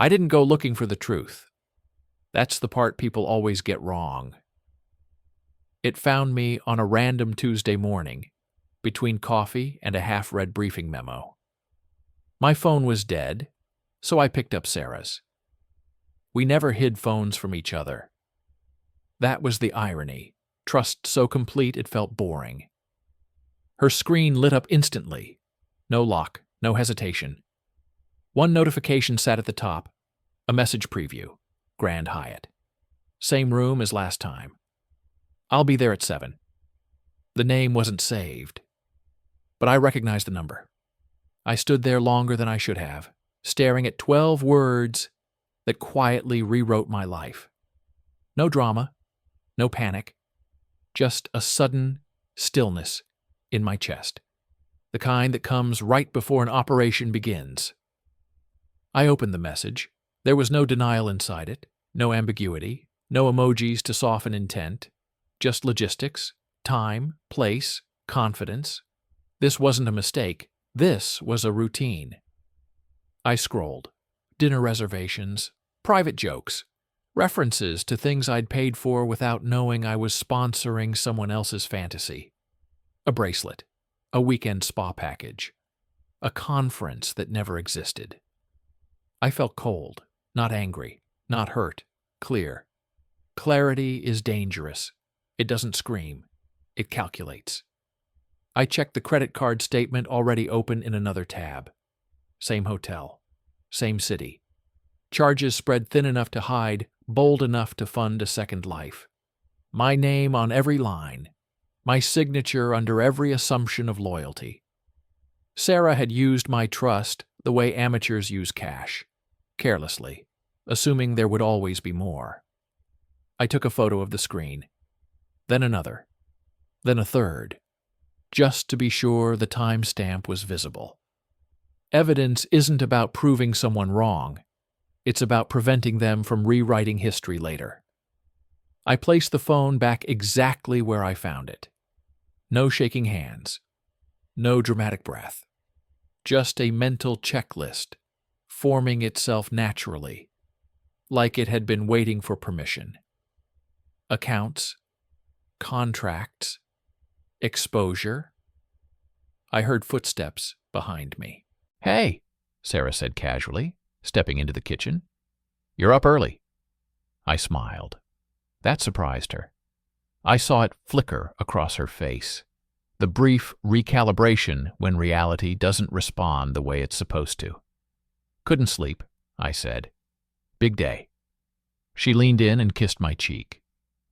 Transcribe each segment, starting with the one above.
I didn't go looking for the truth. That's the part people always get wrong. It found me on a random Tuesday morning, between coffee and a half-read briefing memo. My phone was dead, so I picked up Sarah's. We never hid phones from each other. That was the irony, trust so complete it felt boring. Her screen lit up instantly. No lock, no hesitation. One notification sat at the top, a message preview, Grand Hyatt. Same room as last time. I'll be there at 7. The name wasn't saved, but I recognized the number. I stood there longer than I should have, staring at 12 words that quietly rewrote my life. No drama, no panic, just a sudden stillness in my chest, the kind that comes right before an operation begins. I opened the message. There was no denial inside it, no ambiguity, no emojis to soften intent, just logistics, time, place, confidence. This wasn't a mistake. This was a routine. I scrolled. Dinner reservations, private jokes, references to things I'd paid for without knowing I was sponsoring someone else's fantasy. A bracelet, a weekend spa package, a conference that never existed. I felt cold, not angry, not hurt, clear. Clarity is dangerous. It doesn't scream. It calculates. I checked the credit card statement already open in another tab. Same hotel. Same city. Charges spread thin enough to hide, bold enough to fund a second life. My name on every line. My signature under every assumption of loyalty. Sarah had used my trust the way amateurs use cash. Carelessly, assuming there would always be more. I took a photo of the screen. Then another. Then a third. Just to be sure the timestamp was visible. Evidence isn't about proving someone wrong. It's about preventing them from rewriting history later. I placed the phone back exactly where I found it. No shaking hands. No dramatic breath. Just a mental checklist, forming itself naturally, like it had been waiting for permission. Accounts, contracts, exposure. I heard footsteps behind me. "Hey," Sarah said casually, stepping into the kitchen. "You're up early." I smiled. That surprised her. I saw it flicker across her face, the brief recalibration when reality doesn't respond the way it's supposed to. "Couldn't sleep," I said. "Big day." She leaned in and kissed my cheek.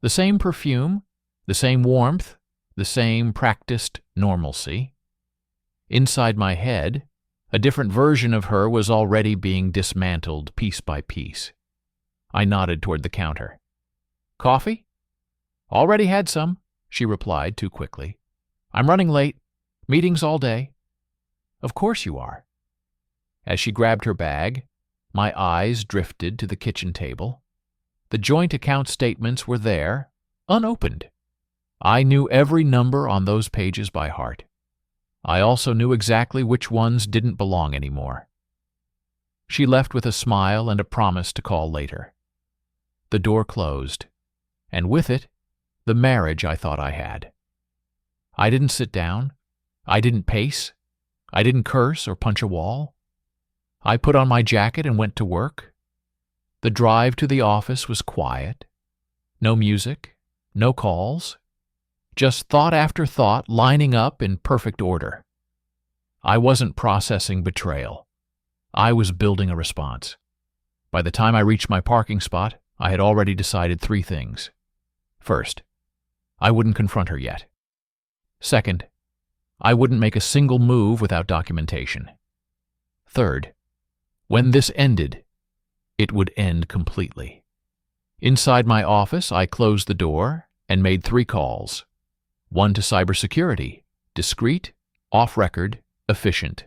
The same perfume, the same warmth, the same practiced normalcy. Inside my head, a different version of her was already being dismantled piece by piece. I nodded toward the counter. "Coffee?" "Already had some," she replied too quickly. "I'm running late. Meetings all day." "Of course you are." As she grabbed her bag, my eyes drifted to the kitchen table. The joint account statements were there, unopened. I knew every number on those pages by heart. I also knew exactly which ones didn't belong anymore. She left with a smile and a promise to call later. The door closed, and with it, the marriage I thought I had. I didn't sit down. I didn't pace. I didn't curse or punch a wall. I put on my jacket and went to work. The drive to the office was quiet. No music, no calls. Just thought after thought lining up in perfect order. I wasn't processing betrayal. I was building a response. By the time I reached my parking spot, I had already decided 3 things. First, I wouldn't confront her yet. Second, I wouldn't make a single move without documentation. Third, when this ended, it would end completely. Inside my office, I closed the door and made 3 calls. 1 to cybersecurity, discreet, off-record, efficient.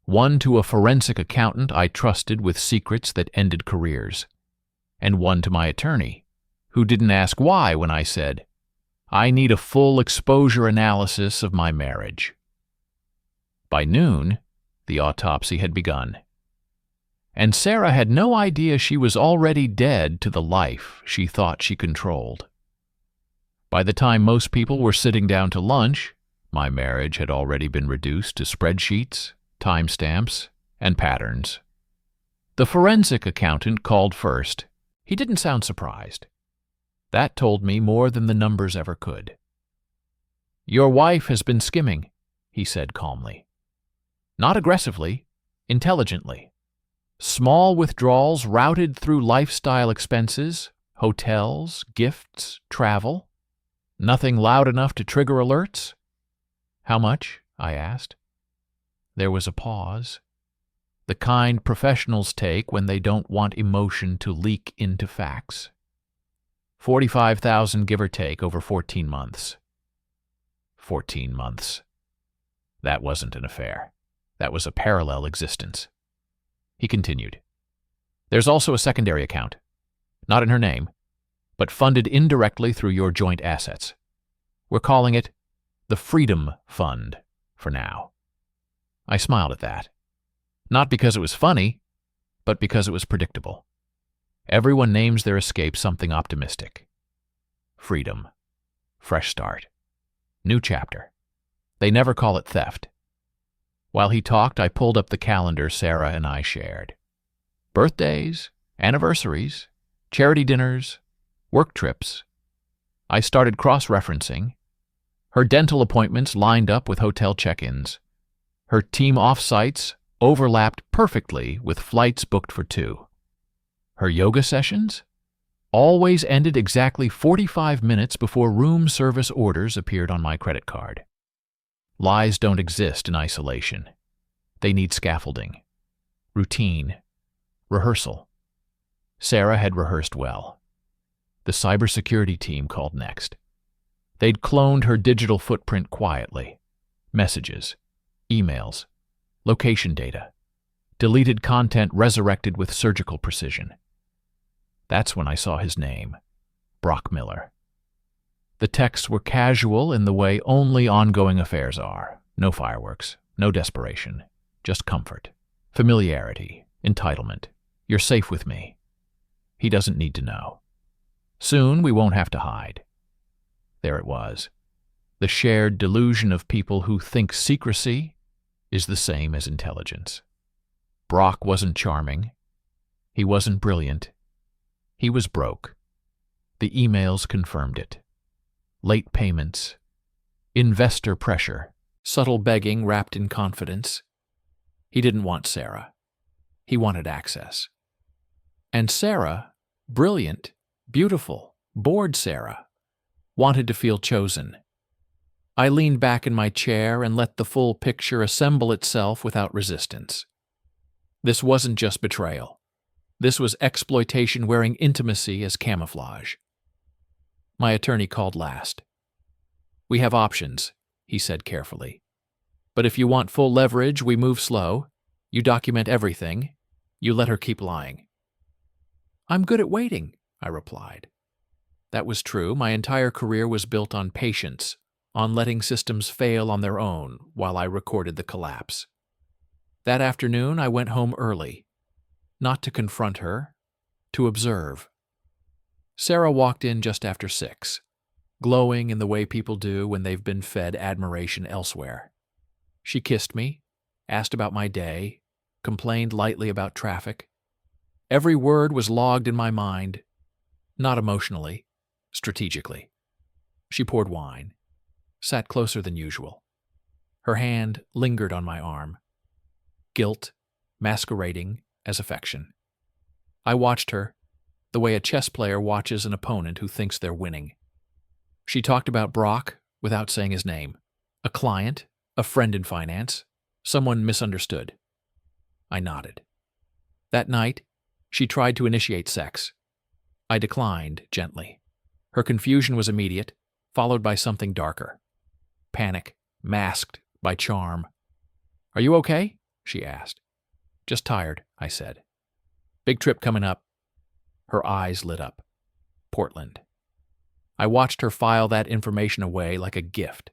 1 to a forensic accountant I trusted with secrets that ended careers. And 1 to my attorney, who didn't ask why when I said, "I need a full exposure analysis of my marriage." By noon, the autopsy had begun. And Sarah had no idea she was already dead to the life she thought she controlled. By the time most people were sitting down to lunch, my marriage had already been reduced to spreadsheets, timestamps, and patterns. The forensic accountant called first. He didn't sound surprised. That told me more than the numbers ever could. "Your wife has been skimming," he said calmly. "Not aggressively, intelligently. Small withdrawals routed through lifestyle expenses, hotels, gifts, travel. Nothing loud enough to trigger alerts?" "How much?" I asked. There was a pause. The kind professionals take when they don't want emotion to leak into facts. 45,000 give or take over 14 months. 14 months. That wasn't an affair. That was a parallel existence. He continued. "There's also a secondary account. Not in her name, but funded indirectly through your joint assets. We're calling it the Freedom Fund for now." I smiled at that. Not because it was funny, but because it was predictable. Everyone names their escape something optimistic. Freedom. Fresh start. New chapter. They never call it theft. While he talked, I pulled up the calendar Sarah and I shared. Birthdays, anniversaries, charity dinners, work trips. I started cross-referencing. Her dental appointments lined up with hotel check-ins. Her team off-sites overlapped perfectly with flights booked for 2. Her yoga sessions always ended exactly 45 minutes before room service orders appeared on my credit card. Lies don't exist in isolation. They need scaffolding, routine, rehearsal. Sarah had rehearsed well. The cybersecurity team called next. They'd cloned her digital footprint quietly. Messages, emails, location data, deleted content resurrected with surgical precision. That's when I saw his name, Brock Miller. The texts were casual in the way only ongoing affairs are. No fireworks, no desperation, just comfort, familiarity, entitlement. "You're safe with me." He doesn't need to know. Soon we won't have to hide. There it was, the shared delusion of people who think secrecy is the same as intelligence. Brock wasn't charming. He wasn't brilliant. He was broke. The emails confirmed it. Late payments, investor pressure, subtle begging wrapped in confidence. He didn't want Sarah. He wanted access. And Sarah, brilliant, beautiful, bored Sarah, wanted to feel chosen. I leaned back in my chair and let the full picture assemble itself without resistance. This wasn't just betrayal. This was exploitation wearing intimacy as camouflage. My attorney called last. "We have options," he said carefully. "But if you want full leverage, we move slow. You document everything. You let her keep lying." "I'm good at waiting," I replied. That was true. My entire career was built on patience, on letting systems fail on their own while I recorded the collapse. That afternoon, I went home early, not to confront her, to observe. Sarah walked in just after 6, glowing in the way people do when they've been fed admiration elsewhere. She kissed me, asked about my day, complained lightly about traffic. Every word was logged in my mind, not emotionally, strategically. She poured wine, sat closer than usual. Her hand lingered on my arm. Guilt masquerading as affection. I watched her, the way a chess player watches an opponent who thinks they're winning. She talked about Brock without saying his name. A client, a friend in finance, someone misunderstood. I nodded. That night, she tried to initiate sex. I declined gently. Her confusion was immediate, followed by something darker. Panic, masked by charm. "Are you okay?" she asked. "Just tired," I said. "Big trip coming up." Her eyes lit up. Portland. I watched her file that information away like a gift.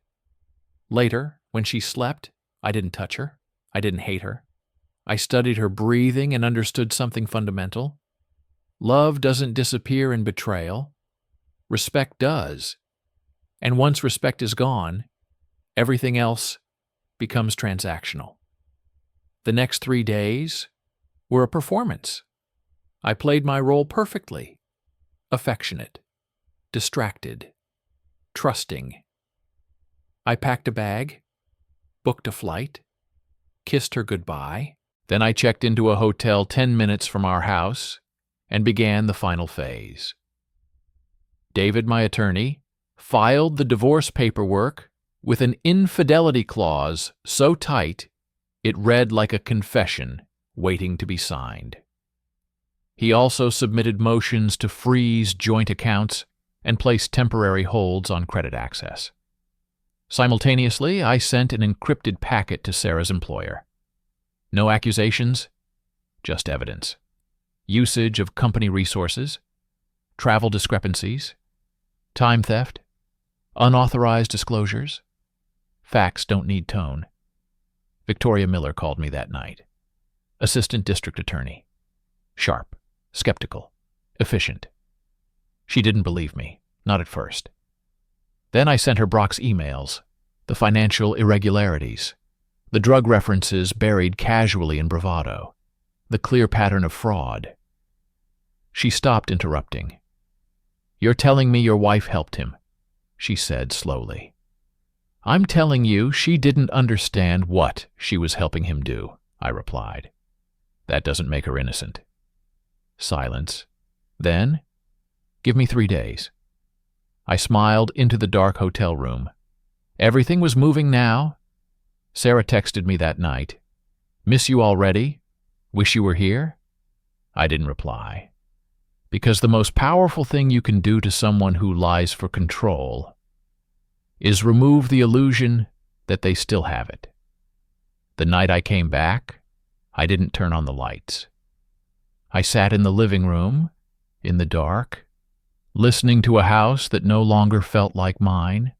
Later, when she slept, I didn't touch her. I didn't hate her. I studied her breathing and understood something fundamental. Love doesn't disappear in betrayal. Respect does. And once respect is gone, everything else becomes transactional. The next 3 days were a performance. I played my role perfectly. Affectionate, distracted, trusting. I packed a bag, booked a flight, kissed her goodbye. Then I checked into a hotel 10 minutes from our house and began the final phase. David, my attorney, filed the divorce paperwork with an infidelity clause so tight it read like a confession waiting to be signed. He also submitted motions to freeze joint accounts and place temporary holds on credit access. Simultaneously, I sent an encrypted packet to Sarah's employer. No accusations, just evidence. Usage of company resources, travel discrepancies, time theft, unauthorized disclosures. Facts don't need tone. Victoria Miller called me that night. Assistant District Attorney. Sharp, skeptical, efficient. She didn't believe me, not at first. Then I sent her Brock's emails, the financial irregularities, the drug references buried casually in bravado, the clear pattern of fraud. She stopped interrupting. "You're telling me your wife helped him," she said slowly. "I'm telling you she didn't understand what she was helping him do," I replied. "That doesn't make her innocent." Silence. Then, "Give me 3 days." I smiled into the dark hotel room. Everything was moving now. Sarah texted me that night. "Miss you already? Wish you were here?" I didn't reply. Because the most powerful thing you can do to someone who lies for control is remove the illusion that they still have it. The night I came back, I didn't turn on the lights. I sat in the living room, in the dark, listening to a house that no longer felt like mine.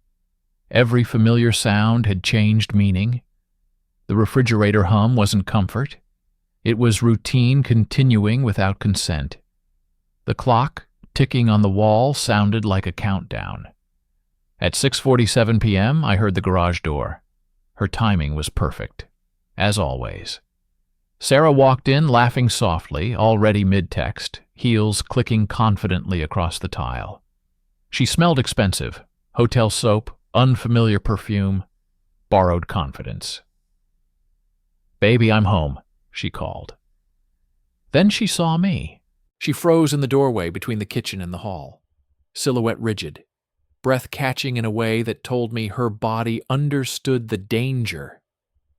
Every familiar sound had changed meaning. The refrigerator hum wasn't comfort. It was routine continuing without consent. The clock ticking on the wall sounded like a countdown. At 6:47 p.m., I heard the garage door. Her timing was perfect, as always. Sarah walked in, laughing softly, already mid-text, heels clicking confidently across the tile. She smelled expensive, hotel soap, unfamiliar perfume, borrowed confidence. "Baby, I'm home," she called. Then she saw me. She froze in the doorway between the kitchen and the hall, silhouette rigid, breath catching in a way that told me her body understood the danger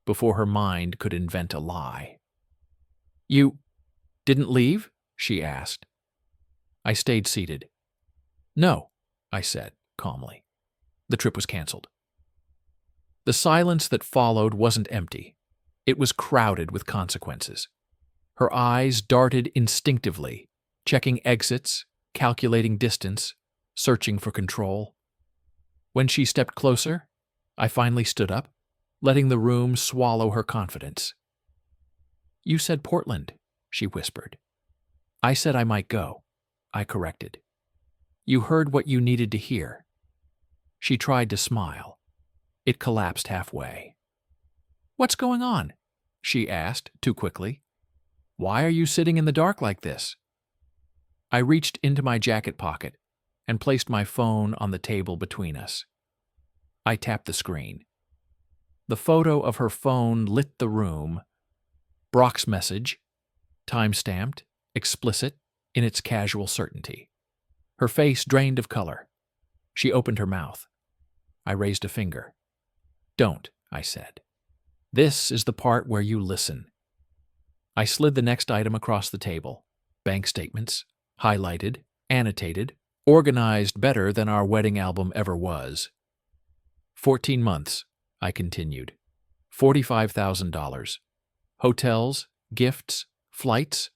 before her mind could invent a lie. "You didn't leave?" she asked. I stayed seated. "No," I said calmly. The trip was canceled. The silence that followed wasn't empty. It was crowded with consequences. Her eyes darted instinctively, checking exits, calculating distance, searching for control. When she stepped closer, I finally stood up, letting the room swallow her confidence. "You said Portland," she whispered. "I said I might go," I corrected. "You heard what you needed to hear." She tried to smile. It collapsed halfway. "What's going on?" she asked too quickly. "Why are you sitting in the dark like this?" I reached into my jacket pocket and placed my phone on the table between us. I tapped the screen. The photo of her phone lit the room. Brock's message, time-stamped, explicit in its casual certainty. Her face drained of color. She opened her mouth. I raised a finger. "Don't," I said. "This is the part where you listen." I slid the next item across the table. Bank statements, highlighted, annotated, organized better than our wedding album ever was. 14 months, I continued. $45,000. Hotels, gifts, flights,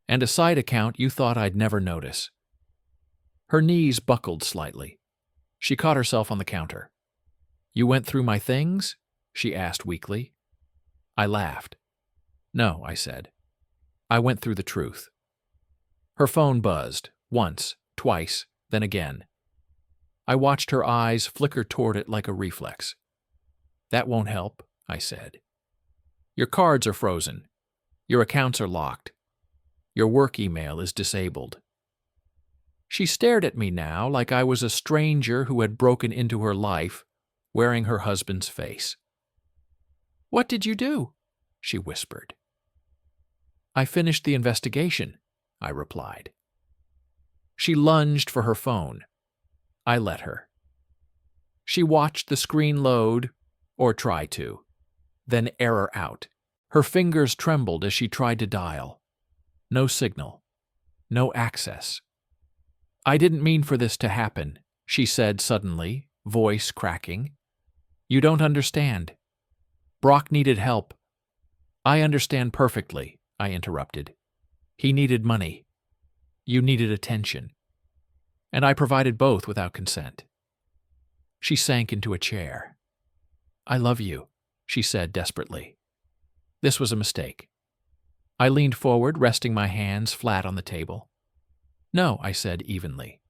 and a side account you thought I'd never notice. Her knees buckled slightly. She caught herself on the counter. "You went through my things?" she asked weakly. I laughed. No, I said. I went through the truth. Her phone buzzed, once, twice, then again. I watched her eyes flicker toward it like a reflex. That won't help, I said. Your cards are frozen. Your accounts are locked. Your work email is disabled. She stared at me now like I was a stranger who had broken into her life, wearing her husband's face. What did you do? She whispered. I finished the investigation, I replied. She lunged for her phone. I let her. She watched the screen load, or try to, then error out. Her fingers trembled as she tried to dial. No signal. No access. I didn't mean for this to happen, she said suddenly, voice cracking. You don't understand. Brock needed help. I understand perfectly, I interrupted. He needed money. You needed attention. And I provided both without consent. She sank into a chair. I love you, she said desperately. This was a mistake. I leaned forward, resting my hands flat on the table. No, I said evenly.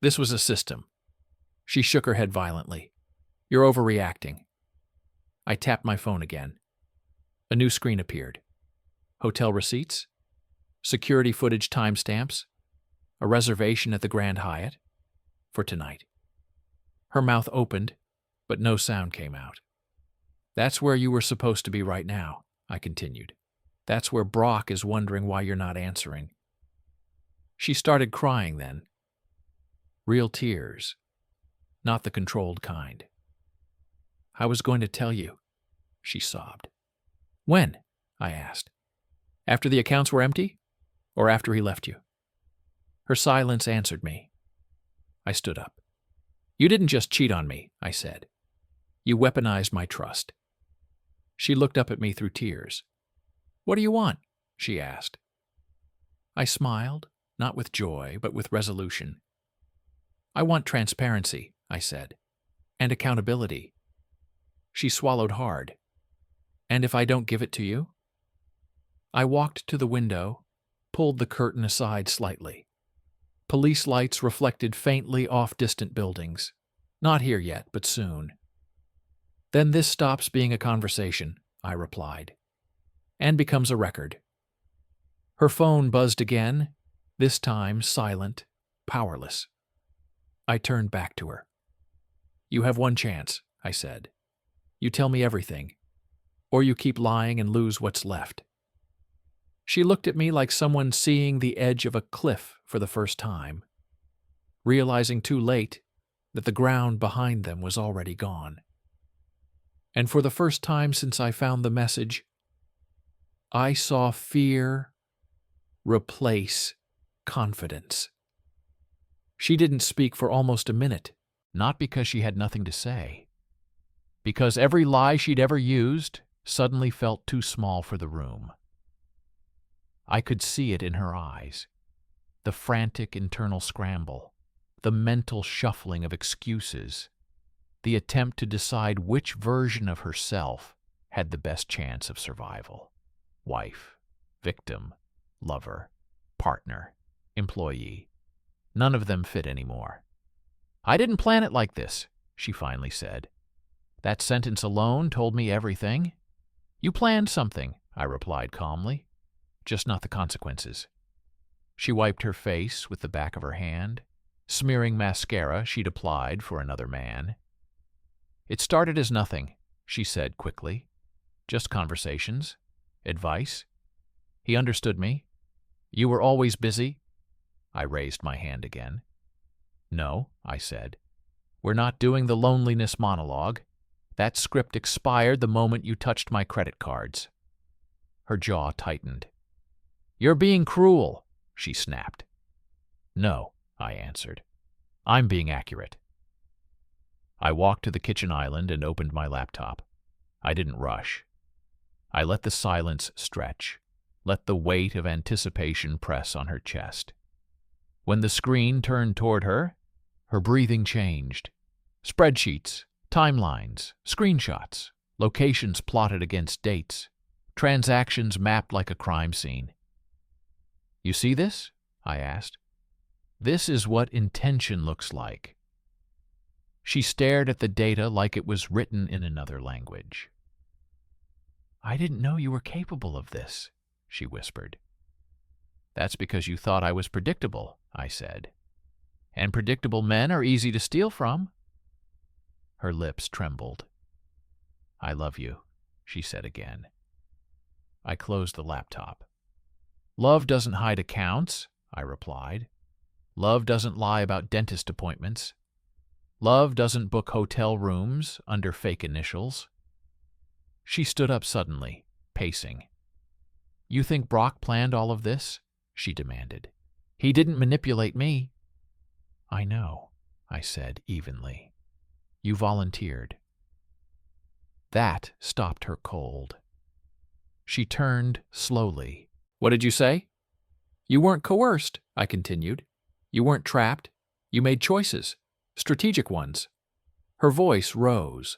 This was a system. She shook her head violently. You're overreacting. I tapped my phone again. A new screen appeared. Hotel receipts, security footage timestamps, a reservation at the Grand Hyatt for tonight. Her mouth opened, but no sound came out. That's where you were supposed to be right now, I continued. That's where Brock is wondering why you're not answering. She started crying then. Real tears, not the controlled kind. I was going to tell you, she sobbed. When? I asked. After the accounts were empty? Or after he left you? Her silence answered me. I stood up. You didn't just cheat on me, I said. You weaponized my trust. She looked up at me through tears. What do you want? She asked. I smiled, not with joy, but with resolution. I want transparency, I said, and accountability. She swallowed hard. And if I don't give it to you? I walked to the window, pulled the curtain aside slightly. Police lights reflected faintly off distant buildings. Not here yet, but soon. Then this stops being a conversation, I replied, and becomes a record. Her phone buzzed again, this time silent, powerless. I turned back to her. You have one chance, I said. You tell me everything, or you keep lying and lose what's left. She looked at me like someone seeing the edge of a cliff for the first time, realizing too late that the ground behind them was already gone. And for the first time since I found the message, I saw fear replace confidence. She didn't speak for almost a minute, Not because she had nothing to say. Because every lie she'd ever used suddenly felt too small for the room. I could see it in her eyes. The frantic internal scramble, the mental shuffling of excuses, the attempt to decide which version of herself had the best chance of survival. Wife, victim, lover, partner, employee. None of them fit anymore. I didn't plan it like this, she finally said. That sentence alone told me everything. You planned something, I replied calmly, just not the consequences. She wiped her face with the back of her hand, smearing mascara she'd applied for another man. It started as nothing, she said quickly. Just conversations. Advice. He understood me. You were always busy. I raised my hand again. No, I said. We're not doing the loneliness monologue. That script expired the moment you touched my credit cards. Her jaw tightened. You're being cruel, she snapped. No, I answered. I'm being accurate. I walked to the kitchen island and opened my laptop. I didn't rush. I let the silence stretch, let the weight of anticipation press on her chest. When the screen turned toward her breathing changed. Spreadsheets, timelines, screenshots, locations plotted against dates, transactions mapped like a crime scene. You see this? I asked. This is what intention looks like. She stared at the data like it was written in another language. I didn't know you were capable of this, she whispered. That's because you thought I was predictable, I said. And predictable men are easy to steal from. Her lips trembled. I love you, she said again. I closed the laptop. Love doesn't hide accounts, I replied. Love doesn't lie about dentist appointments. Love doesn't book hotel rooms under fake initials. She stood up suddenly, pacing. You think Brock planned all of this? She demanded. He didn't manipulate me. I know, I said evenly. You volunteered. That stopped her cold. She turned slowly. What did you say? You weren't coerced, I continued. You weren't trapped. You made choices, strategic ones. Her voice rose.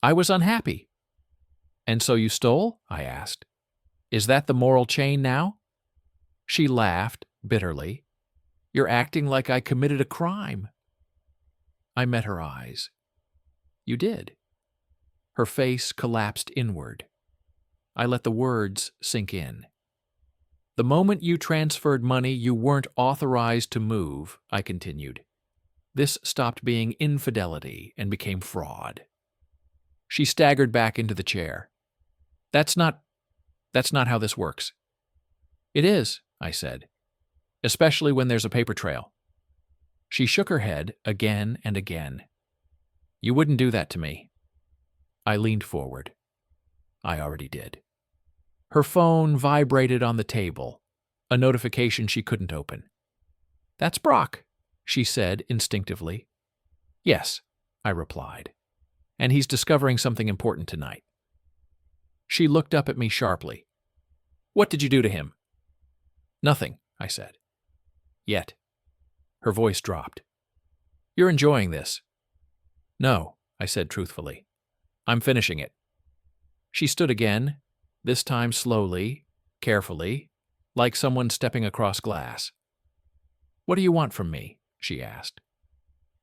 I was unhappy. And so you stole? I asked. Is that the moral chain now? She laughed bitterly. You're acting like I committed a crime. I met her eyes. You did. Her face collapsed inward. I let the words sink in. The moment you transferred money you weren't authorized to move, I continued. This stopped being infidelity and became fraud. She staggered back into the chair. That's not how this works. It is, I said, especially when there's a paper trail. She shook her head again and again. You wouldn't do that to me. I leaned forward. I already did. Her phone vibrated on the table, a notification she couldn't open. That's Brock, she said instinctively. Yes, I replied. And he's discovering something important tonight. She looked up at me sharply. What did you do to him? Nothing, I said. Yet. Her voice dropped. You're enjoying this. No, I said truthfully. I'm finishing it. She stood again, this time slowly, carefully, like someone stepping across glass. What do you want from me? She asked.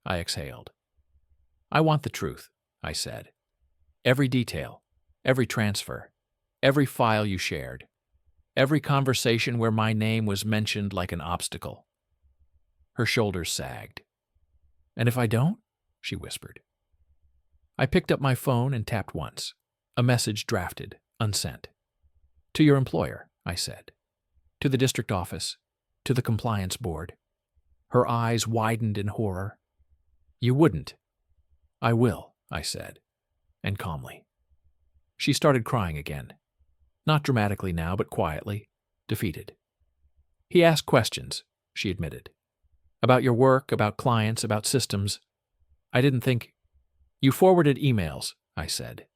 I exhaled. I want the truth, I said. Every detail, every transfer, every file you shared, every conversation where my name was mentioned like an obstacle. Her shoulders sagged. And if I don't? She whispered. I picked up my phone and tapped once. A message drafted, unsent. To your employer, I said. To the district office. To the compliance board. Her eyes widened in horror. You wouldn't. I will, I said, and calmly. She started crying again. Not dramatically now, but quietly, defeated. He asked questions, she admitted. About your work, about clients, about systems. I didn't think. You forwarded emails, I said.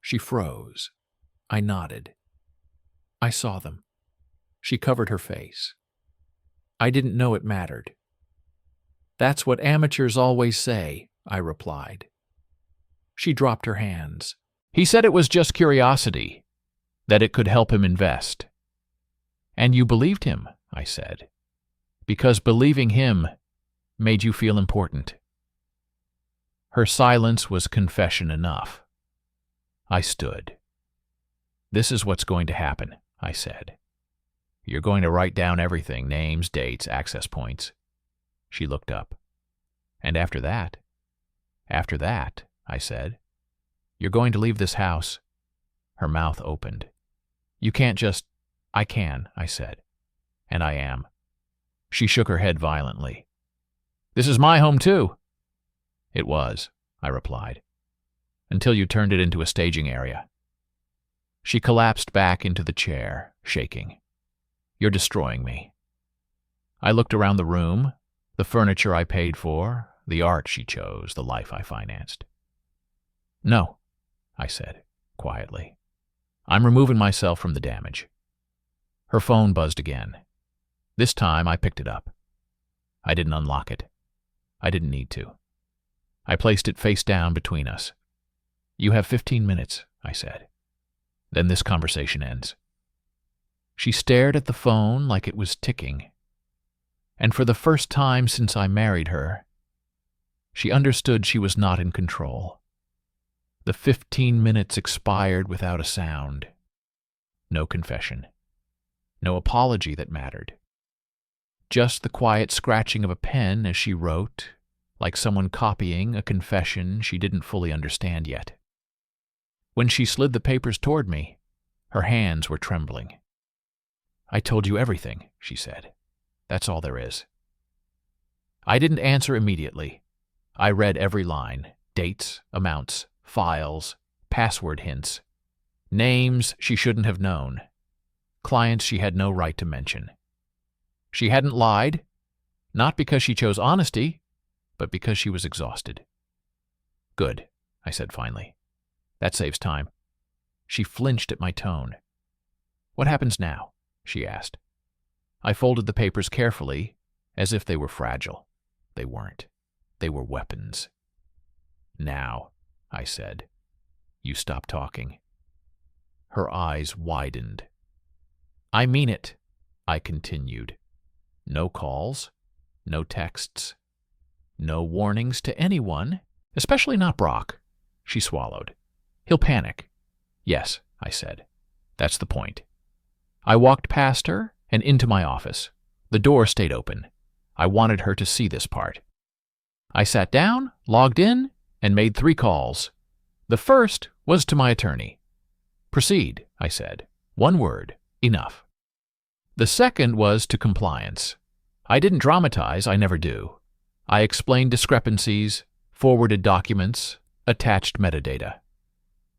She froze. I nodded. I saw them. She covered her face. I didn't know it mattered. That's what amateurs always say, I replied. She dropped her hands. He said it was just curiosity, that it could help him invest. And you believed him, I said, because believing him made you feel important. Her silence was confession enough. I stood. This is what's going to happen, I said. You're going to write down everything, names, dates, access points. She looked up. And after that, I said, you're going to leave this house. Her mouth opened. You can't just. I can, I said. And I am. She shook her head violently. This is my home too. It was, I replied, until you turned it into a staging area. She collapsed back into the chair, shaking. You're destroying me. I looked around the room, the furniture I paid for, the art she chose, the life I financed. No, I said, quietly. I'm removing myself from the damage. Her phone buzzed again. This time I picked it up. I didn't unlock it. I didn't need to. I placed it face down between us. You have 15 minutes, I said. Then this conversation ends. She stared at the phone like it was ticking. And for the first time since I married her, she understood she was not in control. The 15 minutes expired without a sound. No confession. No apology that mattered. Just the quiet scratching of a pen as she wrote, like someone copying a confession she didn't fully understand yet. When she slid the papers toward me, her hands were trembling. "I told you everything," she said. "That's all there is." I didn't answer immediately. I read every line, dates, amounts, files, password hints, names she shouldn't have known, clients she had no right to mention. She hadn't lied, not because she chose honesty, but because she was exhausted. "Good," I said finally. "That saves time." She flinched at my tone. "What happens now?" she asked. I folded the papers carefully, as if they were fragile. They weren't. They were weapons. "Now," I said, "you stop talking." Her eyes widened. "I mean it," I continued. "No calls, no texts, no warnings to anyone, especially not Brock." She swallowed. "He'll panic." "Yes," I said. "That's the point." I walked past her and into my office. The door stayed open. I wanted her to see this part. I sat down, logged in, and made 3 calls. The first was to my attorney. "Proceed," I said. "1 word. Enough." The second was to compliance. I didn't dramatize, I never do. I explained discrepancies, forwarded documents, attached metadata.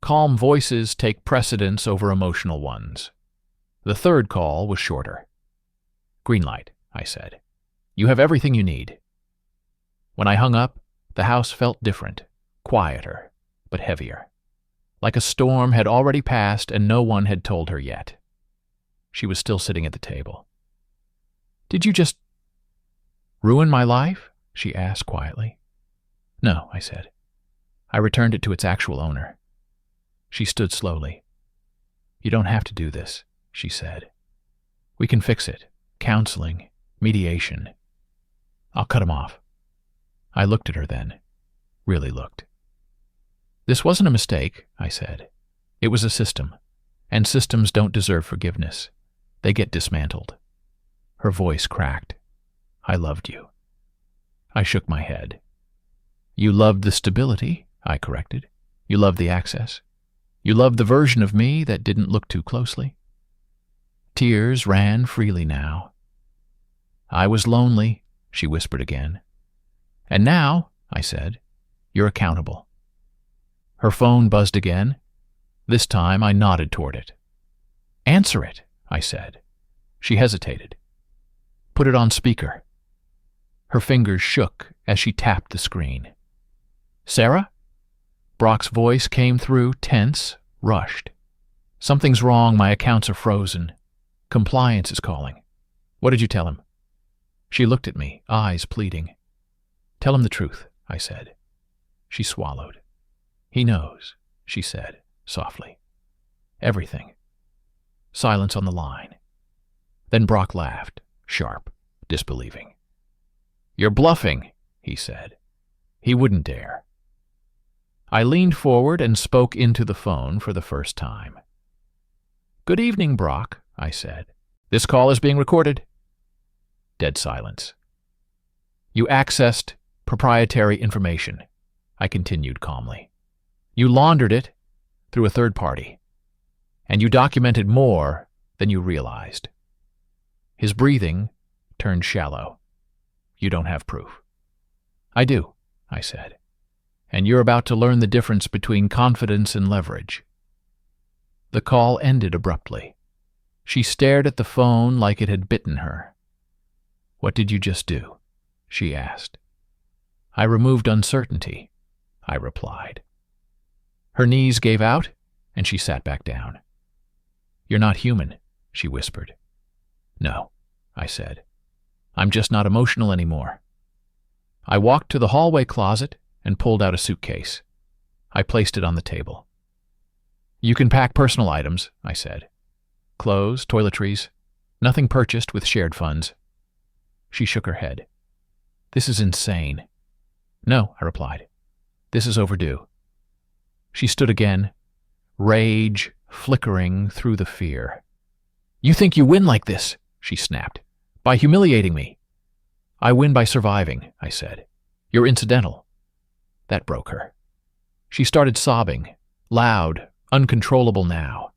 Calm voices take precedence over emotional ones. The third call was shorter. "Green light," I said. "You have everything you need." When I hung up, the house felt different, quieter, but heavier. Like a storm had already passed and no one had told her yet. She was still sitting at the table. "Did you just ruin my life?" she asked quietly. "No," I said. "I returned it to its actual owner." She stood slowly. "You don't have to do this," she said. "We can fix it. Counseling, mediation. I'll cut him off." I looked at her then. Really looked. "This wasn't a mistake," I said. "It was a system. And systems don't deserve forgiveness. They get dismantled." Her voice cracked. "I loved you." I shook my head. "You loved the stability," I corrected. "You loved the access. You loved the version of me that didn't look too closely." Tears ran freely now. "I was lonely," she whispered again. "And now," I said, "you're accountable." Her phone buzzed again. This time I nodded toward it. "Answer it," I said. She hesitated. "Put it on speaker." Her fingers shook as she tapped the screen. "Sarah?" Brock's voice came through, tense, rushed. "Something's wrong, my accounts are frozen. Compliance is calling." "What did you tell him?" She looked at me, eyes pleading. "Tell him the truth," I said. She swallowed. "He knows," she said, softly. "Everything." Silence on the line. Then Brock laughed, sharp, disbelieving. "You're bluffing," he said. He wouldn't dare. I leaned forward and spoke into the phone for the first time. "Good evening, Brock," I said. "This call is being recorded." Dead silence. "You accessed proprietary information," I continued calmly. "You laundered it through a third party. And you documented more than you realized." His breathing turned shallow. "You don't have proof." "I do," I said. "And you're about to learn the difference between confidence and leverage." The call ended abruptly. She stared at the phone like it had bitten her. "What did you just do?" she asked. "I removed uncertainty," I replied. Her knees gave out, and she sat back down. "You're not human," she whispered. "No," I said. "I'm just not emotional anymore." I walked to the hallway closet and pulled out a suitcase. I placed it on the table. You can pack personal items, I said. Clothes, toiletries, nothing purchased with shared funds. She shook her head. This is insane. No, I replied. This is overdue. She stood again, rage flickering through the fear. You think you win like this, she snapped, by humiliating me. I win by surviving, I said. You're incidental. That broke her. She started sobbing, loud, uncontrollable now.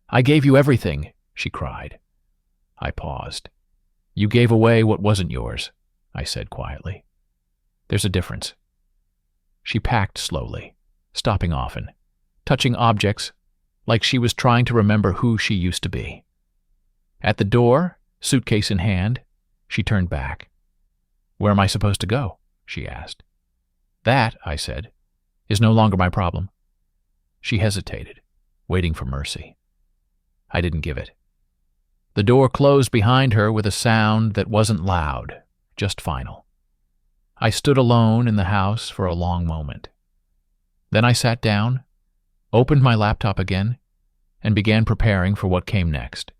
I gave you everything, she cried. I paused. You gave away what wasn't yours, I said quietly. There's a difference. She packed slowly, stopping often, touching objects like she was trying to remember who she used to be. At the door, suitcase in hand, she turned back. Where am I supposed to go? She asked. That, I said, is no longer my problem. She hesitated, waiting for mercy. I didn't give it. The door closed behind her with a sound that wasn't loud, just final. I stood alone in the house for a long moment. Then I sat down, opened my laptop again, and began preparing for what came next.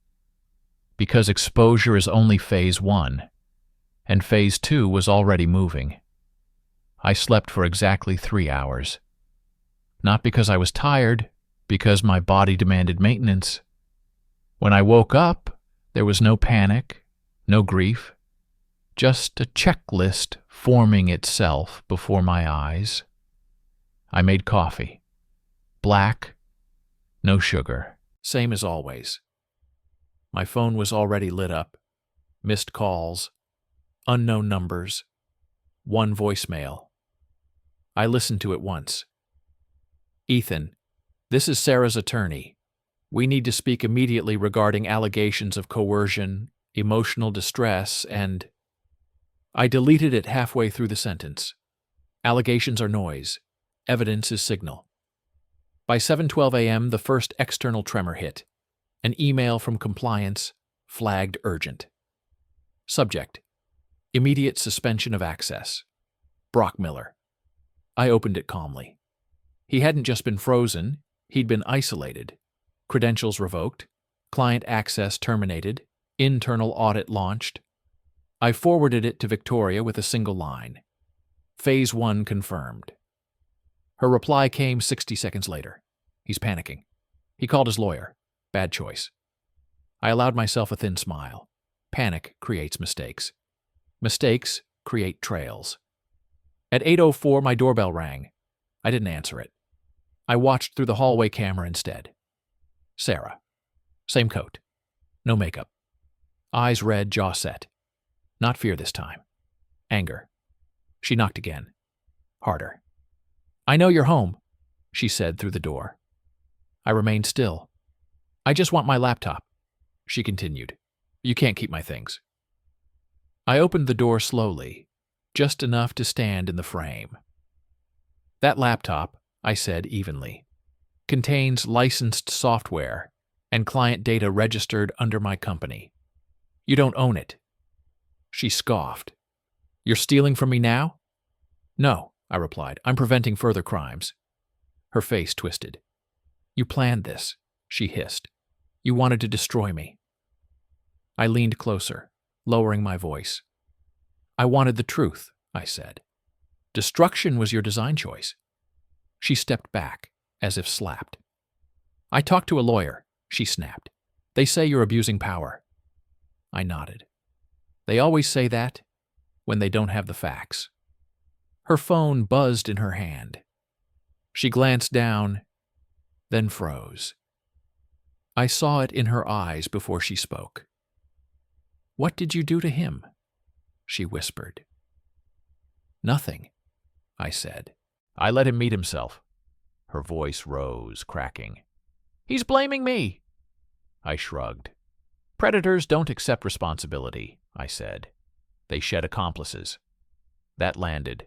Because exposure is only phase 1, and phase 2 was already moving. I slept for exactly 3 hours. Not because I was tired, because my body demanded maintenance. When I woke up, there was no panic, no grief, just a checklist forming itself before my eyes. I made coffee. Black, no sugar. Same as always. My phone was already lit up. Missed calls, unknown numbers, one voicemail. I listened to it once. Ethan, this is Sarah's attorney. We need to speak immediately regarding allegations of coercion, emotional distress, and... I deleted it halfway through the sentence. Allegations are noise. Evidence is signal. By 7:12 a.m., the first external tremor hit. An email from compliance, flagged urgent. Subject: immediate suspension of access. Brock Miller. I opened it calmly. He hadn't just been frozen, he'd been isolated. Credentials revoked, client access terminated, internal audit launched. I forwarded it to Victoria with a single line. Phase 1 confirmed. Her reply came 60 seconds later. He's panicking. He called his lawyer. Bad choice. I allowed myself a thin smile. Panic creates mistakes. Mistakes create trails. At 8:04, my doorbell rang. I didn't answer it. I watched through the hallway camera instead. Sarah. Same coat. No makeup. Eyes red, jaw set. Not fear this time. Anger. She knocked again. Harder. I know you're home, she said through the door. I remained still. I just want my laptop, she continued. You can't keep my things. I opened the door slowly, just enough to stand in the frame. That laptop, I said evenly, contains licensed software and client data registered under my company. You don't own it. She scoffed. You're stealing from me now? No, I replied. I'm preventing further crimes. Her face twisted. You planned this, she hissed. You wanted to destroy me. I leaned closer, lowering my voice. I wanted the truth, I said. Destruction was your design choice. She stepped back, as if slapped. I talked to a lawyer, she snapped. They say you're abusing power. I nodded. They always say that when they don't have the facts. Her phone buzzed in her hand. She glanced down, then froze. I saw it in her eyes before she spoke. What did you do to him? She whispered. Nothing, I said. I let him meet himself. Her voice rose, cracking. He's blaming me. I shrugged. Predators don't accept responsibility, I said. They shed accomplices. That landed.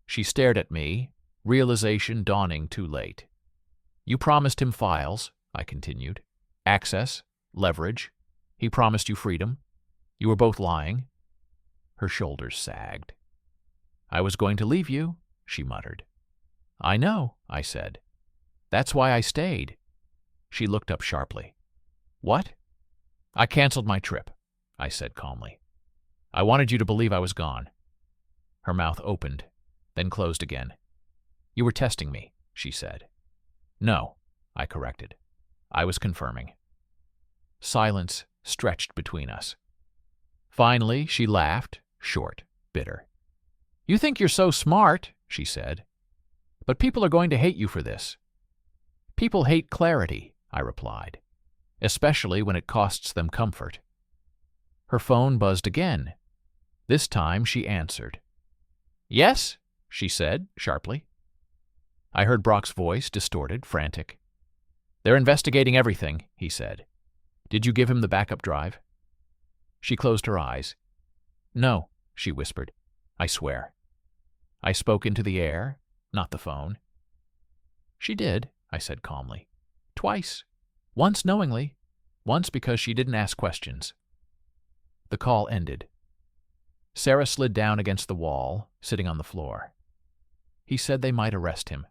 She stared at me, realization dawning too late. You promised him files, I continued. Access, leverage. He promised you freedom. You were both lying. Her shoulders sagged. I was going to leave you, she muttered. I know, I said. That's why I stayed. She looked up sharply. What? I canceled my trip, I said calmly. I wanted you to believe I was gone. Her mouth opened, then closed again. You were testing me, she said. No, I corrected. I was confirming. Silence stretched between us. Finally, she laughed, short, bitter. You think you're so smart, she said. But people are going to hate you for this. People hate clarity, I replied, especially when it costs them comfort. Her phone buzzed again. This time she answered. Yes, she said sharply. I heard Brock's voice, distorted, frantic. They're investigating everything, he said. Did you give him the backup drive? She closed her eyes. No, she whispered. I swear. I spoke into the air, not the phone. She did, I said calmly. Twice. Once knowingly, once because she didn't ask questions. The call ended. Sarah slid down against the wall, sitting on the floor. He said they might arrest him,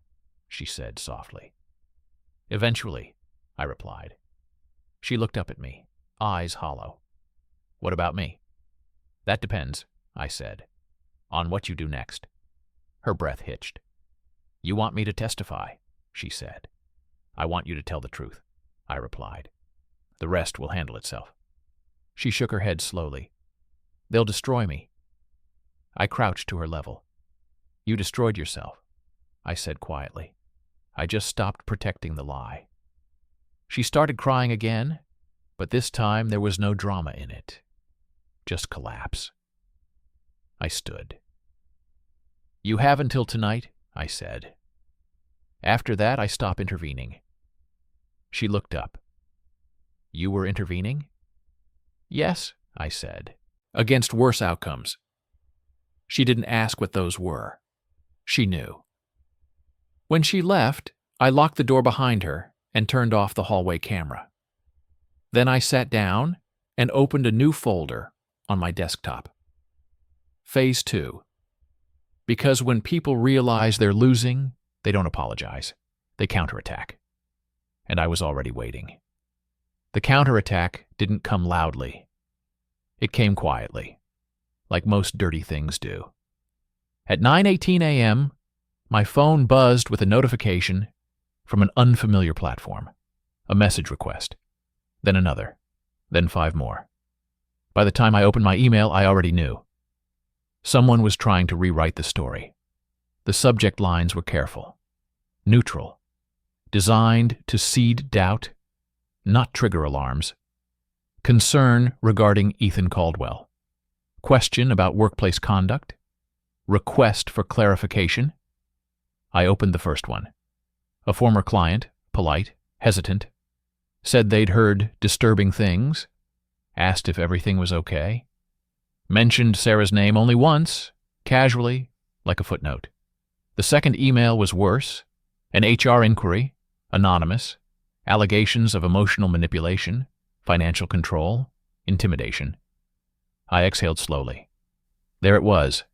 she said softly. Eventually, I replied. She looked up at me, eyes hollow. What about me? That depends, I said, on what you do next. Her breath hitched. You want me to testify, she said. I want you to tell the truth, I replied. The rest will handle itself. She shook her head slowly. They'll destroy me. I crouched to her level. You destroyed yourself, I said quietly. I just stopped protecting the lie. She started crying again, but this time there was no drama in it. Just collapse. I stood. You have until tonight, I said. After that, I stop intervening. She looked up. You were intervening? Yes, I said. Against worse outcomes. She didn't ask what those were. She knew. When she left, I locked the door behind her and turned off the hallway camera. Then I sat down and opened a new folder on my desktop. Phase 2. Because when people realize they're losing, they don't apologize. They counterattack. And I was already waiting. The counterattack didn't come loudly. It came quietly, like most dirty things do. At 9:18 a.m., my phone buzzed with a notification from an unfamiliar platform, a message request, then another, then 5 more. By the time I opened my email, I already knew. Someone was trying to rewrite the story. The subject lines were careful, neutral, designed to seed doubt, not trigger alarms. Concern regarding Ethan Caldwell. Question about workplace conduct. Request for clarification. I opened the first one. A former client, polite, hesitant, said they'd heard disturbing things, asked if everything was okay, mentioned Sarah's name only once, casually, like a footnote. The second email was worse, an HR inquiry, anonymous, allegations of emotional manipulation, financial control, intimidation. I exhaled slowly. There it was.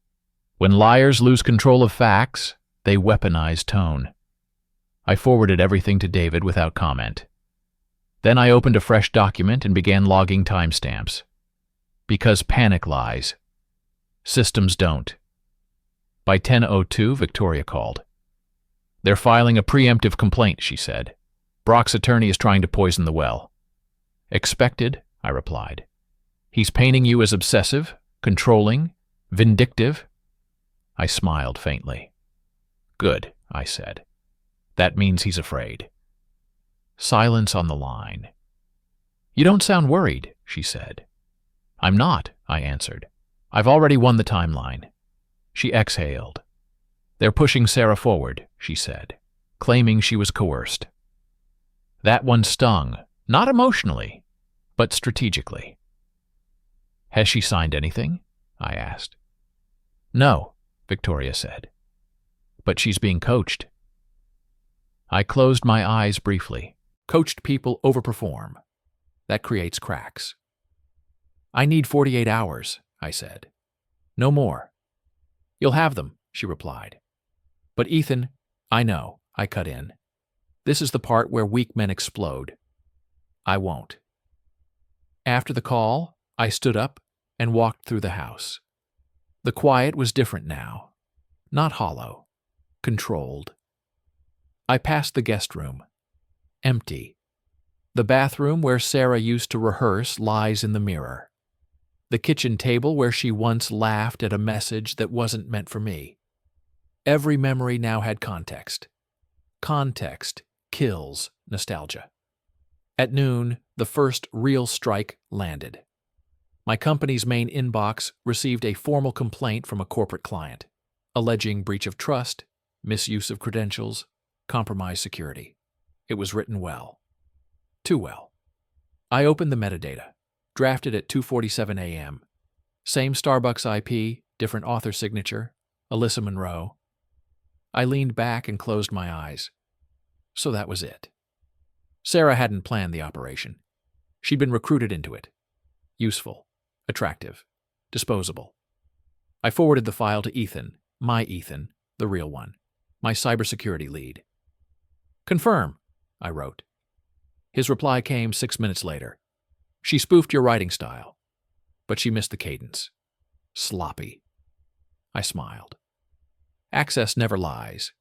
When liars lose control of facts, they weaponize tone. I forwarded everything to David without comment. Then I opened a fresh document and began logging timestamps. Because panic lies. Systems don't. By 10:02, Victoria called. They're filing a preemptive complaint, she said. Brock's attorney is trying to poison the well. Expected, I replied. He's painting you as obsessive, controlling, vindictive. I smiled faintly. Good, I said. That means he's afraid. Silence on the line. You don't sound worried, she said. I'm not, I answered. I've already won the timeline. She exhaled. They're pushing Sarah forward, she said, claiming she was coerced. That one stung, not emotionally, but strategically. Has she signed anything? I asked. No, Victoria said. But she's being coached. I closed my eyes briefly. Coached people overperform. That creates cracks. I need 48 hours, I said. No more. You'll have them, she replied. But Ethan, I know, I cut in. This is the part where weak men explode. I won't. After the call, I stood up and walked through the house. The quiet was different now. Not hollow. Controlled. I passed the guest room. Empty. The bathroom where Sarah used to rehearse lies in the mirror. The kitchen table where she once laughed at a message that wasn't meant for me. Every memory now had context. Context kills nostalgia. At noon, the first real strike landed. My company's main inbox received a formal complaint from a corporate client, alleging breach of trust, misuse of credentials, compromised security. It was written well. Too well. I opened the metadata, drafted at 2:47 a.m. Same Starbucks IP, different author signature, Alyssa Monroe. I leaned back and closed my eyes. So that was it. Sarah hadn't planned the operation. She'd been recruited into it. Useful, attractive, disposable. I forwarded the file to Ethan, my Ethan, the real one, my cybersecurity lead. Confirm, I wrote. His reply came 6 minutes later. She spoofed your writing style, but she missed the cadence. Sloppy. I smiled. Access never lies.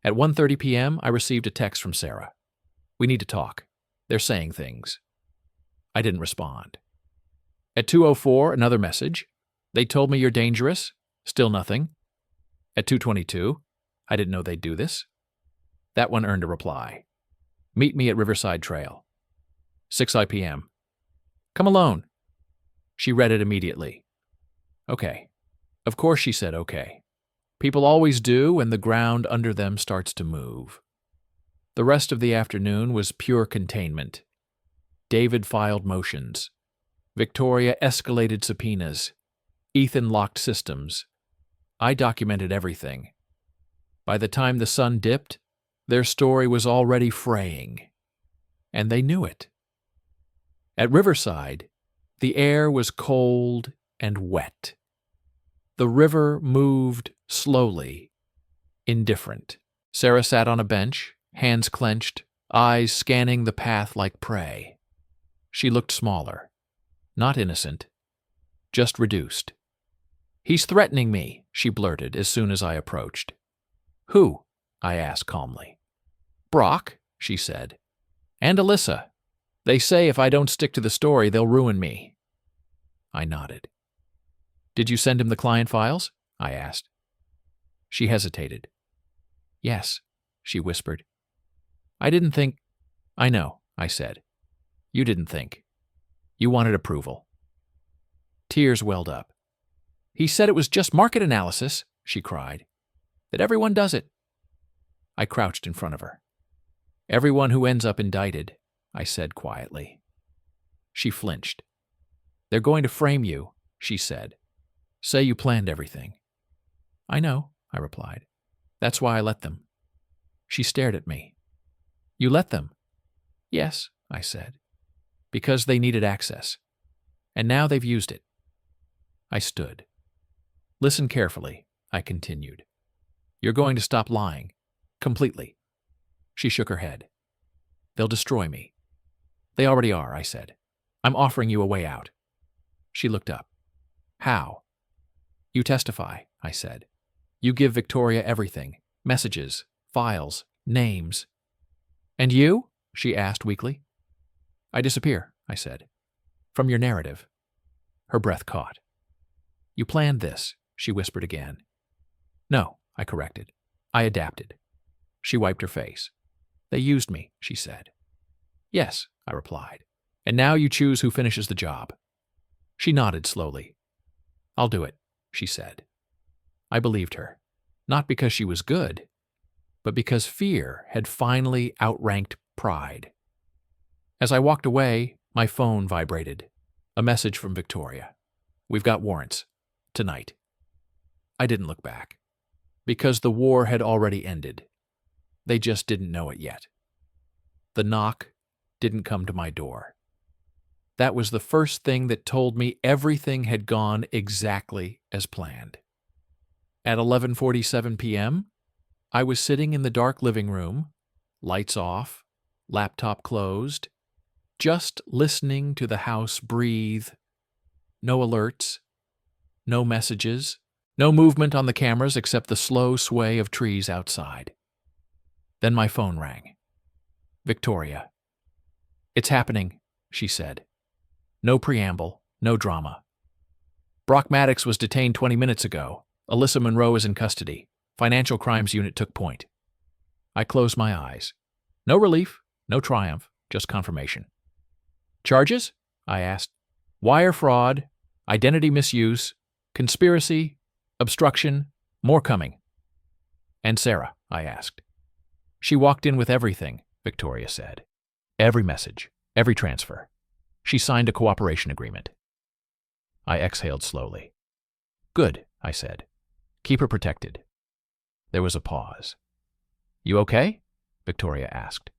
At 1:30 p.m., I received a text from Sarah. We need to talk. They're saying things. I didn't respond. At 2:04, another message. They told me you're dangerous. Still nothing. At 2:22, I didn't know they'd do this. That one earned a reply. Meet me at Riverside Trail. 6 p.m. Come alone. She read it immediately. Okay. Of course she said okay. People always do when the ground under them starts to move. The rest of the afternoon was pure containment. David filed motions. Victoria escalated subpoenas. Ethan locked systems. I documented everything. By the time the sun dipped, their story was already fraying. And they knew it. At Riverside, the air was cold and wet. The river moved slowly, indifferent. Sarah sat on a bench, hands clenched, eyes scanning the path like prey. She looked smaller. Not innocent. Just reduced. He's threatening me, she blurted as soon as I approached. Who? I asked calmly. Brock, she said. And Alyssa. They say if I don't stick to the story, they'll ruin me. I nodded. Did you send him the client files? I asked. She hesitated. Yes, she whispered. I didn't think... I know, I said. You didn't think. You wanted approval. Tears welled up. He said it was just market analysis, she cried. That everyone does it. I crouched in front of her. Everyone who ends up indicted, I said quietly. She flinched. They're going to frame you, she said. Say you planned everything. I know, I replied. That's why I let them. She stared at me. You let them? Yes, I said. Because they needed access. And now they've used it. I stood. Listen carefully, I continued. You're going to stop lying. Completely. She shook her head. They'll destroy me. They already are, I said. I'm offering you a way out. She looked up. How? You testify, I said. You give Victoria everything. Messages, files, names. And you? She asked weakly. I disappear, I said. From your narrative. Her breath caught. You planned this, she whispered again. No, I corrected. I adapted. She wiped her face. They used me, she said. Yes, I replied. And now you choose who finishes the job. She nodded slowly. I'll do it, she said. I believed her, not because she was good, but because fear had finally outranked pride. As I walked away, my phone vibrated. A message from Victoria. We've got warrants. Tonight. I didn't look back. Because the war had already ended. They just didn't know it yet. The knock didn't come to my door. That was the first thing that told me everything had gone exactly as planned. At 11:47 p.m., I was sitting in the dark living room, lights off, laptop closed, just listening to the house breathe. No alerts, no messages, no movement on the cameras except the slow sway of trees outside. Then my phone rang. Victoria. "It's happening," she said. No preamble, no drama. "Brock Maddox was detained 20 minutes ago. Alyssa Monroe is in custody. Financial Crimes Unit took point." I closed my eyes. No relief, no triumph, just confirmation. "Charges?" I asked. "Wire fraud, identity misuse, conspiracy, obstruction, more coming." "And Sarah?" I asked. "She walked in with everything," Victoria said. "Every message, every transfer. She signed a cooperation agreement." I exhaled slowly. "Good," I said. "Keep her protected." There was a pause. "You okay?" Victoria asked.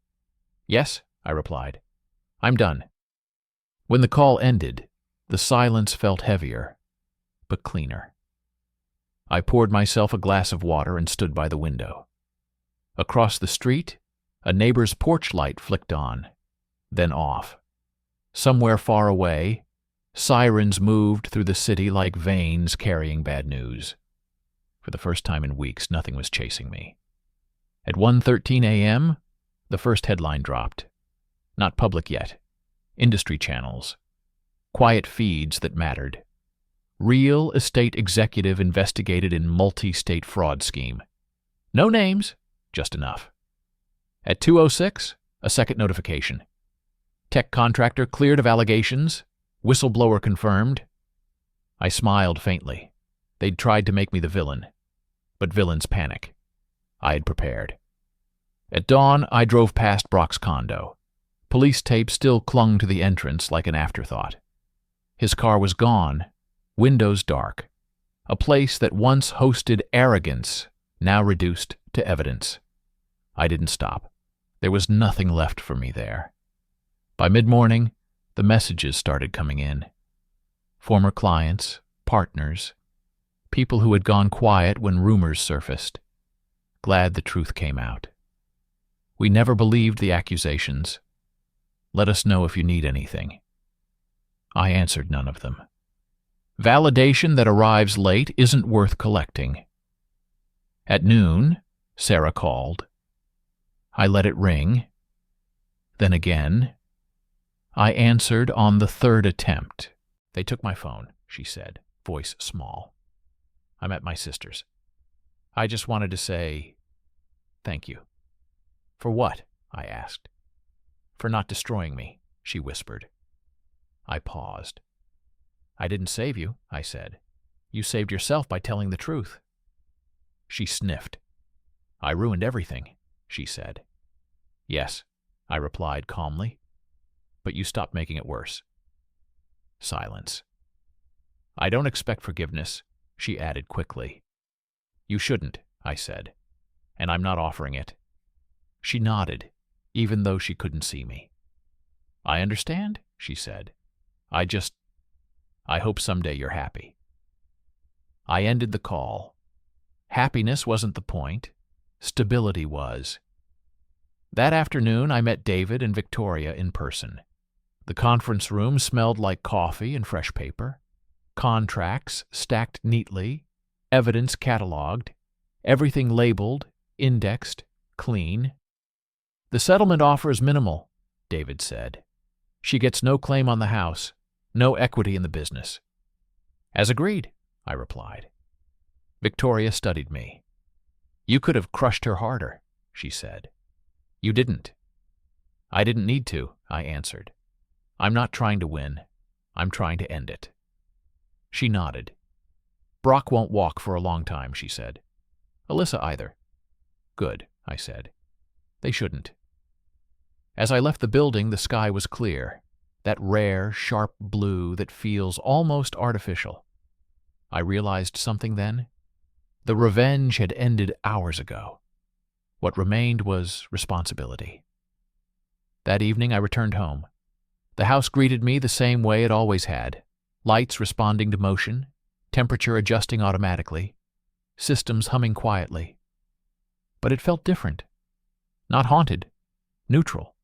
"Yes," I replied. "I'm done." When the call ended, the silence felt heavier, but cleaner. I poured myself a glass of water and stood by the window. Across the street, a neighbor's porch light flicked on, then off. Somewhere far away, sirens moved through the city like veins carrying bad news. For the first time in weeks, nothing was chasing me. At 1:13 a.m., the first headline dropped. Not public yet. Industry channels. Quiet feeds that mattered. Real estate executive investigated in multi-state fraud scheme. No names, just enough. At 2:06, a second notification. Tech contractor cleared of allegations. Whistleblower confirmed. I smiled faintly. They'd tried to make me the villain. But villains panic. I had prepared. At dawn, I drove past Brock's condo. Police tape still clung to the entrance like an afterthought. His car was gone, windows dark. A place that once hosted arrogance, now reduced to evidence. I didn't stop. There was nothing left for me there. By mid-morning, the messages started coming in. Former clients, partners, people who had gone quiet when rumors surfaced. Glad the truth came out. "We never believed the accusations. Let us know if you need anything." I answered none of them. Validation that arrives late isn't worth collecting. At noon, Sarah called. I let it ring. Then again. I answered on the third attempt. "They took my phone," she said, voice small. "I'm at my sister's. I just wanted to say thank you." "For what?" I asked. "For not destroying me," she whispered. I paused. "I didn't save you," I said. "You saved yourself by telling the truth." She sniffed. "I ruined everything," she said. "Yes," I replied calmly. "But you stopped making it worse." Silence. "I don't expect forgiveness," she added quickly. "You shouldn't," I said, "and I'm not offering it." She nodded, even though she couldn't see me. "I understand," she said. I hope someday you're happy." I ended the call. Happiness wasn't the point. Stability was. That afternoon, I met David and Victoria in person. The conference room smelled like coffee and fresh paper. Contracts stacked neatly, evidence cataloged, everything labeled, indexed, clean. "The settlement offer is minimal," David said. "She gets no claim on the house, no equity in the business." "As agreed," I replied. Victoria studied me. "You could have crushed her harder," she said. "You didn't." "I didn't need to," I answered. "I'm not trying to win. I'm trying to end it." She nodded. "Brock won't walk for a long time," she said. "Alyssa either." "Good," I said. "They shouldn't." As I left the building, the sky was clear, that rare, sharp blue that feels almost artificial. I realized something then. The revenge had ended hours ago. What remained was responsibility. That evening I returned home. The house greeted me the same way it always had, lights responding to motion, temperature adjusting automatically, systems humming quietly. But it felt different. Not haunted. Neutral.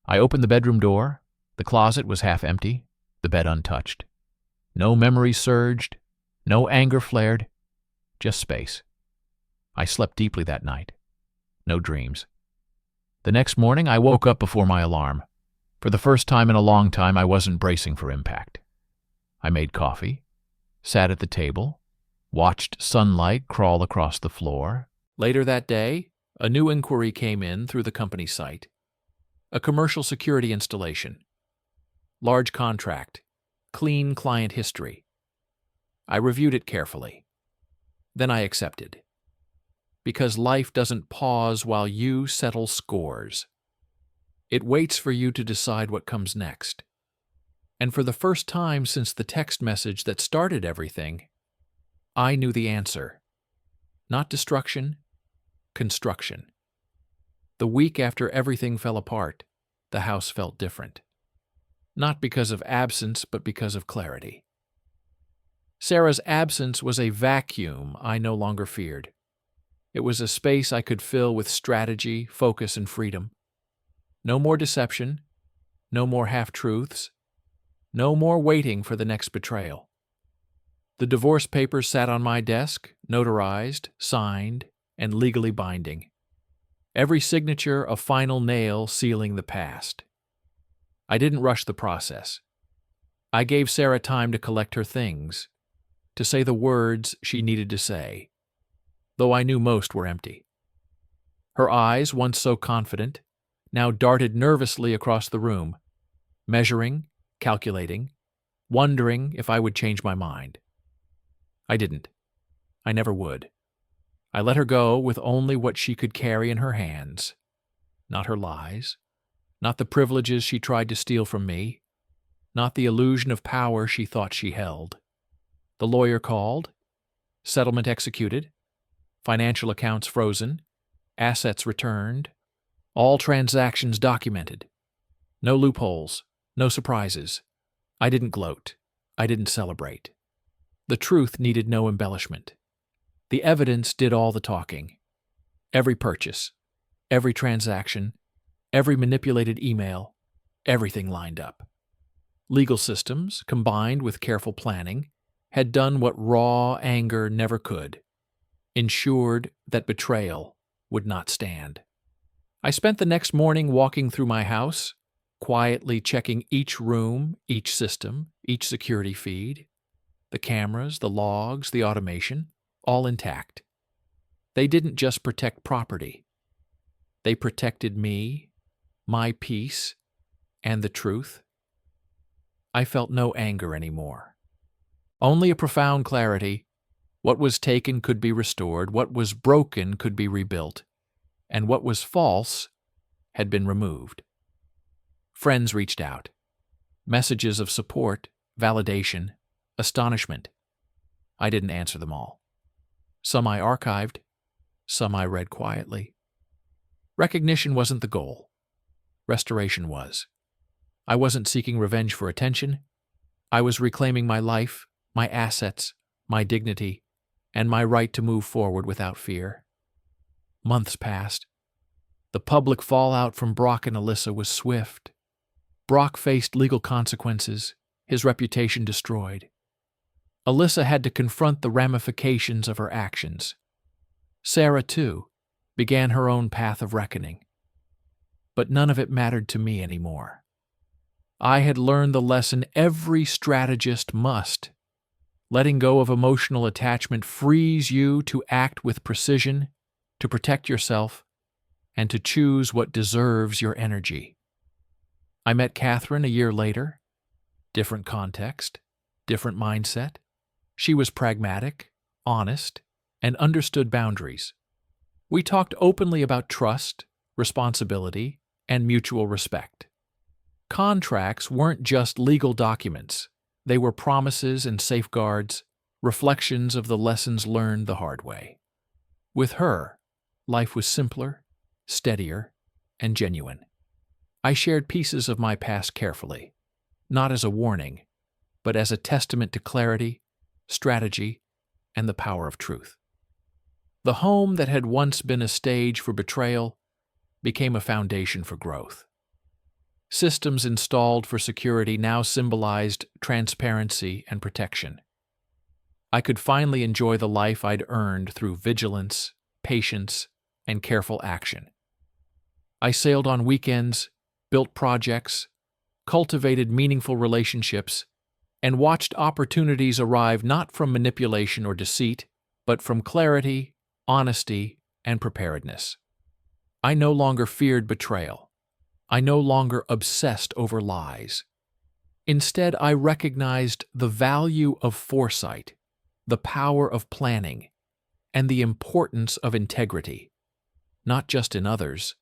I opened the bedroom door. The closet was half empty, the bed untouched. No memories surged, no anger flared, just space. I slept deeply that night. No dreams. The next morning, I woke up before my alarm. For the first time in a long time, I wasn't bracing for impact. I made coffee, sat at the table, watched sunlight crawl across the floor. Later that day, a new inquiry came in through the company site. A commercial security installation. Large contract. Clean client history. I reviewed it carefully. Then I accepted. Because life doesn't pause while you settle scores. It waits for you to decide what comes next. And for the first time since the text message that started everything, I knew the answer. Not destruction, construction. The week after everything fell apart, the house felt different. Not because of absence, but because of clarity. Sarah's absence was a vacuum I no longer feared. It was a space I could fill with strategy, focus, and freedom. No more deception, no more half-truths, no more waiting for the next betrayal. The divorce papers sat on my desk, notarized, signed, and legally binding. Every signature a final nail sealing the past. I didn't rush the process. I gave Sarah time to collect her things, to say the words she needed to say, though I knew most were empty. Her eyes, once so confident, now darted nervously across the room, measuring, calculating, wondering if I would change my mind. I didn't. I never would. I let her go with only what she could carry in her hands, not her lies, not the privileges she tried to steal from me, not the illusion of power she thought she held. The lawyer called, settlement executed, financial accounts frozen, assets returned, all transactions documented. No loopholes, no surprises. I didn't gloat. I didn't celebrate. The truth needed no embellishment. The evidence did all the talking. Every purchase, every transaction, every manipulated email, everything lined up. Legal systems, combined with careful planning, had done what raw anger never could, ensured that betrayal would not stand. I spent the next morning walking through my house, quietly checking each room, each system, each security feed, the cameras, the logs, the automation, all intact. They didn't just protect property. They protected me, my peace, and the truth. I felt no anger anymore. Only a profound clarity. What was taken could be restored, what was broken could be rebuilt, and what was false had been removed. Friends reached out. Messages of support, validation, astonishment. I didn't answer them all. Some I archived, some I read quietly. Recognition wasn't the goal. Restoration was. I wasn't seeking revenge for attention. I was reclaiming my life, my assets, my dignity, and my right to move forward without fear. Months passed. The public fallout from Brock and Alyssa was swift. Brock faced legal consequences, his reputation destroyed. Alyssa had to confront the ramifications of her actions. Sarah, too, began her own path of reckoning. But none of it mattered to me anymore. I had learned the lesson every strategist must. Letting go of emotional attachment frees you to act with precision, to protect yourself, and to choose what deserves your energy. I met Catherine a year later. Different context, different mindset. She was pragmatic, honest, and understood boundaries. We talked openly about trust, responsibility, and mutual respect. Contracts weren't just legal documents. They were promises and safeguards, reflections of the lessons learned the hard way. With her, life was simpler, steadier, and genuine. I shared pieces of my past carefully, not as a warning, but as a testament to clarity, strategy, and the power of truth. The home that had once been a stage for betrayal became a foundation for growth. Systems installed for security now symbolized transparency and protection. I could finally enjoy the life I'd earned through vigilance, patience, and careful action. I sailed on weekends, built projects, cultivated meaningful relationships, and watched opportunities arrive not from manipulation or deceit, but from clarity, honesty, and preparedness. I no longer feared betrayal. I no longer obsessed over lies. Instead, I recognized the value of foresight, the power of planning, and the importance of integrity, not just in others,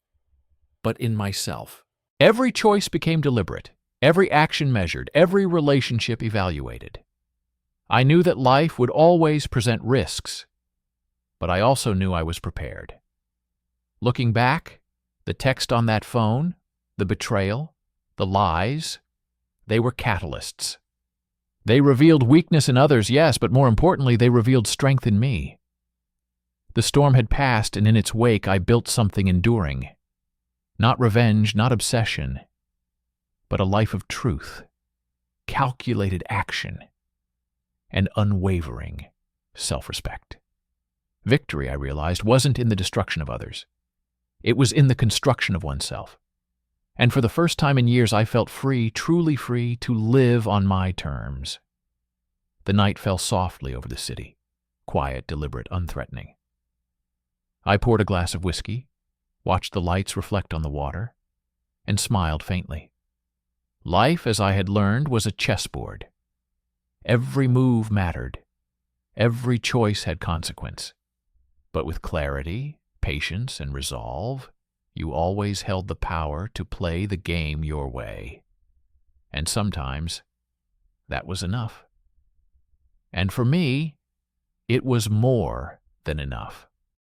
but in myself. Every choice became deliberate, every action measured, every relationship evaluated. I knew that life would always present risks, but I also knew I was prepared. Looking back, the text on that phone, the betrayal, the lies, they were catalysts. They revealed weakness in others, yes, but more importantly, they revealed strength in me. The storm had passed, and in its wake I built something enduring. Not revenge, not obsession, but a life of truth, calculated action, and unwavering self-respect. Victory, I realized, wasn't in the destruction of others. It was in the construction of oneself. And for the first time in years, I felt free, truly free, to live on my terms. The night fell softly over the city, quiet, deliberate, unthreatening. I poured a glass of whiskey, watched the lights reflect on the water, and smiled faintly. Life, as I had learned, was a chessboard. Every move mattered. Every choice had consequence. But with clarity, patience, and resolve, you always held the power to play the game your way. And sometimes, that was enough. And for me, it was more than enough.